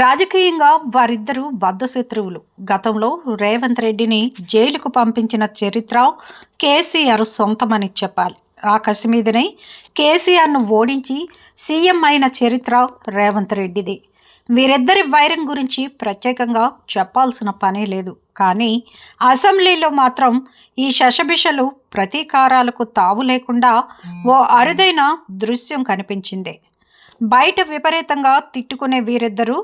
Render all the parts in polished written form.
రాజకీయంగా వారిద్దరూ బద్ధశత్రువులు. గతంలో రేవంత్ రెడ్డిని జైలుకు పంపించిన చరిత్ర కేసీఆర్ సొంతమని చెప్పాలి. ఆ కసి మీదనే కేసీఆర్ను ఓడించి సీఎం అయిన చరిత్ర రేవంత్ రెడ్డిది. వీరిద్దరి వైరం గురించి ప్రత్యేకంగా చెప్పాల్సిన పనే లేదు. కానీ అసెంబ్లీలో మాత్రం ఈ శషబిషలు ప్రతీకారాలకు తావు లేకుండా ఓ అరుదైన దృశ్యం కనిపించింది. బయట విపరీతంగా తిట్టుకునే వీరిద్దరూ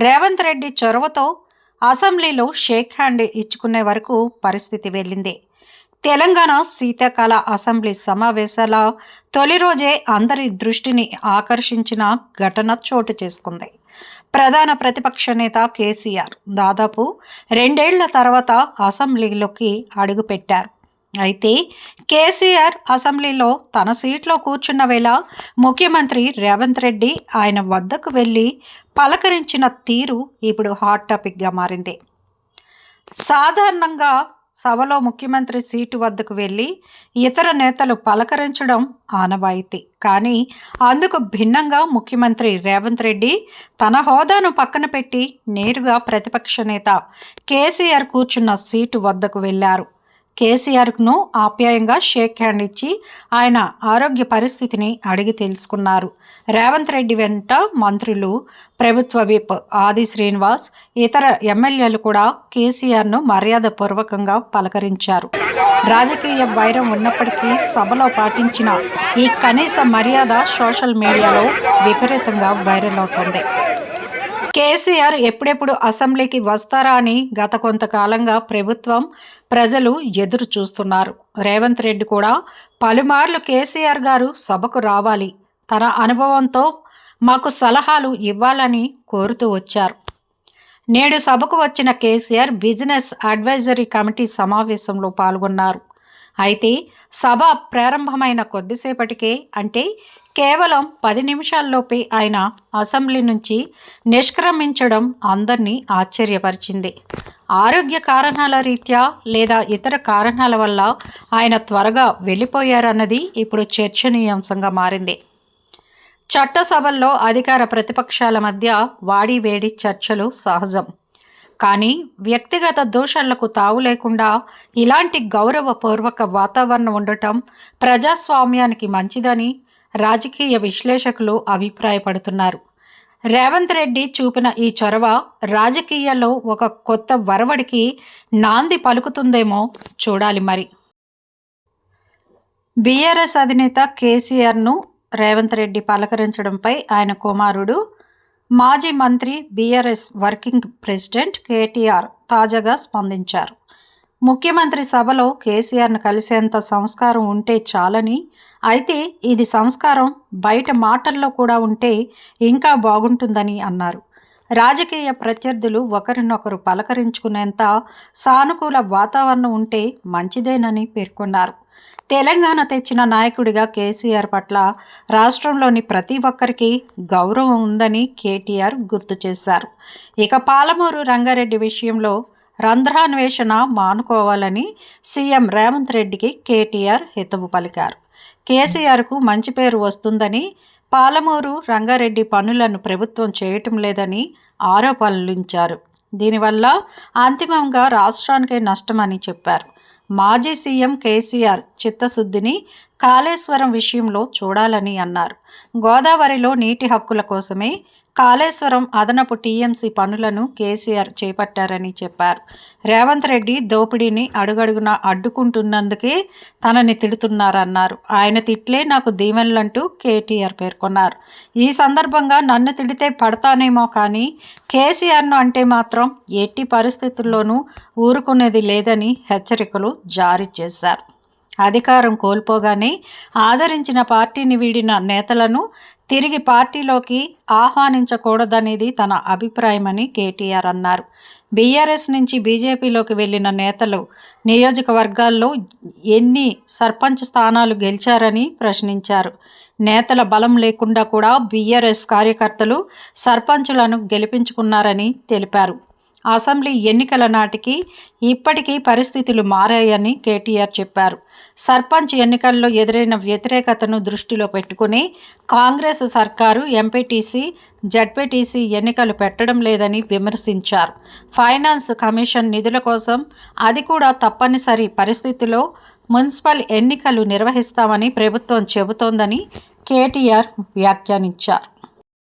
రేవంత్ రెడ్డి చొరవతో అసెంబ్లీలో షేక్ హ్యాండ్ ఇచ్చుకునే వరకు పరిస్థితి వెళ్ళింది. తెలంగాణ శీతాకాల అసెంబ్లీ సమావేశాల తొలి రోజే అందరి దృష్టిని ఆకర్షించిన ఘటన చోటు చేసుకుంది. ప్రధాన ప్రతిపక్ష నేత కేసీఆర్ దాదాపు 2 ఏళ్ల తర్వాత అసెంబ్లీలోకి అడుగుపెట్టారు. అయితే కేసీఆర్ అసెంబ్లీలో తన సీట్లో కూర్చున్న వేళ ముఖ్యమంత్రి రేవంత్ రెడ్డి ఆయన వద్దకు వెళ్ళి పలకరించిన తీరు ఇప్పుడు హాట్ టాపిక్గా మారింది. సాధారణంగా సభలో ముఖ్యమంత్రి సీటు వద్దకు వెళ్ళి ఇతర నేతలు పలకరించడం ఆనవాయితీ. కానీ అందుకు భిన్నంగా ముఖ్యమంత్రి రేవంత్ రెడ్డి తన హోదాను పక్కన పెట్టి నేరుగా ప్రతిపక్ష నేత కేసీఆర్ కూర్చున్న సీటు వద్దకు వెళ్ళారు. కేసీఆర్ను ఆప్యాయంగా షేక్ హ్యాండ్ ఇచ్చి ఆయన ఆరోగ్య పరిస్థితిని అడిగి తెలుసుకున్నారు. రేవంత్ రెడ్డి వెంట మంత్రులు, ప్రభుత్వ విప్ ఆది శ్రీనివాస్, ఇతర ఎమ్మెల్యేలు కూడా కేసీఆర్ను మర్యాదపూర్వకంగా పలకరించారు. రాజకీయ వైరం ఉన్నప్పటికీ సభలో పాటించిన ఈ కనీస మర్యాద సోషల్ మీడియాలో విపరీతంగా వైరల్ అవుతోంది. కేసీఆర్ ఎప్పుడెప్పుడు అసెంబ్లీకి వస్తారా అని గత కొంతకాలంగా ప్రభుత్వం, ప్రజలు ఎదురు చూస్తున్నారు. రేవంత్ రెడ్డి కూడా పలుమార్లు కేసీఆర్ గారు సభకు రావాలి, తన అనుభవంతో మాకు సలహాలు ఇవ్వాలని కోరుతూ వచ్చారు. నేడు సభకు వచ్చిన కేసీఆర్ బిజినెస్ అడ్వైజరీ కమిటీ సమావేశంలో పాల్గొన్నారు. అయితే సభ ప్రారంభమైన కొద్దిసేపటికే, అంటే కేవలం 10 నిమిషాల్లోపే ఆయన అసెంబ్లీ నుంచి నిష్క్రమించడం అందరినీ ఆశ్చర్యపరిచింది. ఆరోగ్య కారణాల రీత్యా లేదా ఇతర కారణాల వల్ల ఆయన త్వరగా వెళ్ళిపోయారన్నది ఇప్పుడు చర్చనీయాంశంగా మారింది. చట్టసభల్లో అధికార ప్రతిపక్షాల మధ్య వాడివేడి చర్చలు సహజం. కానీ వ్యక్తిగత దూషణలకు తావు లేకుండా ఇలాంటి గౌరవపూర్వక వాతావరణం ఉండటం ప్రజాస్వామ్యానికి మంచిదని రాజకీయ విశ్లేషకులు అభిప్రాయపడుతున్నారు. రేవంత్ రెడ్డి చూపిన ఈ చొరవ రాజకీయాల్లో ఒక కొత్త వరవడికి నాంది పలుకుతుందేమో చూడాలి మరి. బీఆర్ఎస్ అధినేత కేసీఆర్ను రేవంత్ రెడ్డి పలకరించడంపై ఆయన కుమారుడు, మాజీ మంత్రి, బీఆర్ఎస్ వర్కింగ్ ప్రెసిడెంట్ కేటీఆర్ తాజాగా స్పందించారు. ముఖ్యమంత్రి సభలో కేసీఆర్ను కలిసేంత సంస్కారం ఉంటే చాలని, అయితే ఇది సంస్కారం బయట మాటల్లో కూడా ఉంటే ఇంకా బాగుంటుందని అన్నారు. రాజకీయ ప్రత్యర్థులు ఒకరినొకరు పలకరించుకునేంత సానుకూల వాతావరణం ఉంటే మంచిదేనని పేర్కొన్నారు. తెలంగాణ తెచ్చిన నాయకుడిగా కేసీఆర్ పట్ల రాష్ట్రంలోని ప్రతి ఒక్కరికి గౌరవం ఉందని కేటీఆర్ గుర్తు చేశారు. ఇక పాలమూరు రంగారెడ్డి విషయంలో రంధ్రాన్వేషణ మానుకోవాలని సీఎం రేవంత్ రెడ్డికి కేటీఆర్ హితవు పలికారు. కేసీఆర్కు మంచి పేరు వస్తుందని, పాలమూరు రంగారెడ్డి పనులను ప్రభుత్వం చేయటం లేదని ఆరోపణలించారు. దీనివల్ల అంతిమంగా రాష్ట్రానికే నష్టమని చెప్పారు. మాజీ సీఎం కేసీఆర్ చిత్తశుద్ధిని కాళేశ్వరం విషయంలో చూడాలని అన్నారు. గోదావరిలో నీటి హక్కుల కోసమే కాళేశ్వరం అదనపు టీఎంసీ పనులను కేసీఆర్ చేపట్టారని చెప్పారు. రేవంత్ రెడ్డి దోపిడీని అడుగడుగునా అడ్డుకుంటున్నందుకే తనని తిడుతున్నారన్నారు. ఆయన తిట్లే నాకు దీవెనలంటూ కేటీఆర్ పేర్కొన్నారు. ఈ సందర్భంగా నన్ను తిడితే పడతానేమో కానీ కేసీఆర్ను అంటే మాత్రం ఎట్టి పరిస్థితుల్లోనూ ఊరుకునేది లేదని హెచ్చరికలు జారీ చేశారు. అధికారం కోల్పోగానే ఆదరించిన పార్టీని వీడిన నేతలను తిరిగి పార్టీలోకి ఆహ్వానించకూడదనేది తన అభిప్రాయమని కేటీఆర్ అన్నారు. బీఆర్ఎస్ నుంచి బీజేపీలోకి వెళ్ళిన నేతలు నియోజకవర్గాల్లో ఎన్ని సర్పంచ్ స్థానాలు గెలిచారని ప్రశ్నించారు. నేతల బలం లేకుండా కూడా బీఆర్ఎస్ కార్యకర్తలు సర్పంచులను గెలిపించుకున్నారని తెలిపారు. అసెంబ్లీ ఎన్నికల నాటికి ఇప్పటికీ పరిస్థితులు మారాయని కేటీఆర్ చెప్పారు. సర్పంచ్ ఎన్నికల్లో ఎదురైన వ్యతిరేకతను దృష్టిలో పెట్టుకుని కాంగ్రెస్ సర్కారు ఎంపీటీసీ, జడ్పీటీసీ ఎన్నికలు పెట్టడం లేదని విమర్శించారు. ఫైనాన్స్ కమిషన్ నిధుల కోసం, అది కూడా తప్పనిసరి పరిస్థితిలో మున్సిపల్ ఎన్నికలు నిర్వహిస్తామని ప్రభుత్వం చెబుతోందని కేటీఆర్ వ్యాఖ్యానించారు.